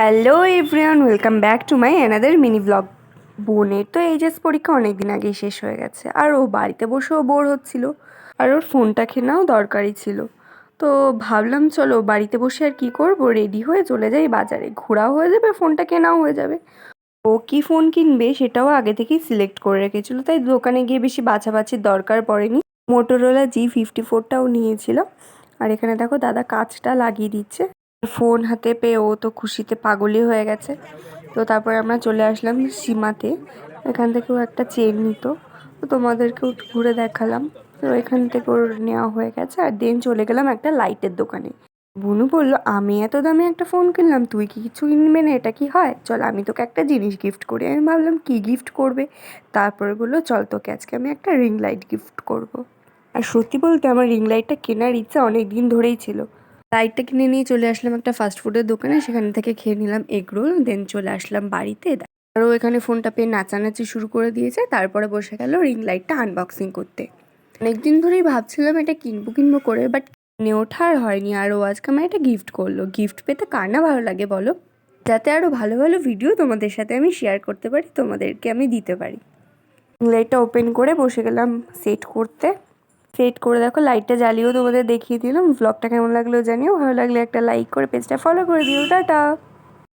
Hello everyone, welcome back to my another mini blog. বোনের তো HS পরীক্ষা অনেক দিন আগেই শেষ হয়ে গেছে, আর ও বাড়িতে বসেও বোর হচ্ছিল, আর ওর ফোনটা কেনাও দরকারই ছিল। তো ভাবলাম চলো বাড়িতে বসে আর কি করব, রেডি হয়ে চলে যাই বাজারে, ঘোরাও হয়ে যাবে, ফোনটা কেনাও হয়ে যাবে। ও কি ফোন কিনবে সেটাও আগে থেকেই সিলেক্ট করে রেখেছিল, তাই দোকানে গিয়ে বেশি বাছাবাছির দরকার পড়েনি। মোটোরোলা G54টাও নিয়েছিল। আর এখানে দেখো দাদা কাঁচটা লাগিয়ে দিচ্ছে। ফোন হাতে পেয়ে ও তো খুশিতে পাগলই হয়ে গেছে। তো তারপরে আমরা চলে আসলাম সীমাতে। এখান থেকেও একটা চেন নিত, তো তোমাদেরকেও ঘুরে দেখালাম। তো এখান থেকে ওর নেওয়া হয়ে গেছে, আর দেন চলে গেলাম একটা লাইটের দোকানে। বুনু বলল, আমি এত দামে একটা ফোন কিনলাম, তুই কি কিছু কিনবে না? এটা কি হয়? চল আমি তোকে একটা জিনিস গিফট করি। আমি ভাবলাম কি গিফট করবে। তারপরে বললো, চল তোকে আজকে আমি একটা রিং লাইট গিফট করব। আর সত্যি বলতে আমার রিং লাইটটা কেনার ইচ্ছা অনেক দিন ধরেই ছিল। লাইটটা কিনে নিয়ে চলে আসলাম একটা ফাস্ট ফুডের দোকানে, সেখান থেকে খেয়ে নিলাম এগ রোল, দেন চলে আসলাম বাড়িতে। আরও এখানে ফোনটা পেয়ে নাচানাচি শুরু করে দিয়েছে, তারপরে বসে গেল রিং লাইটটা আনবক্সিং করতে। অনেকদিন ধরেই ভাবছিলাম এটা কিনবো কিনবো করে, বাট কিনে ওঠা আর হয়নি। আর ও আজকে আমার এটা গিফট করলো। গিফট পেতে কার না ভালো লাগে বলো? যাতে আরও ভালো ভালো ভিডিও তোমাদের সাথে আমি শেয়ার করতে পারি, তোমাদেরকে আমি দিতে পারি। রিং লাইটটা ওপেন করে বসে গেলাম সেট করতে। সেট করে দেখো লাইটটা জ্বালিয়েও তোমাদের দেখিয়ে দিলাম। ব্লগটা কেমন লাগলো জানিও, ভালো লাগলে একটা লাইক করে পেজটা ফলো করে দিও। টাটা।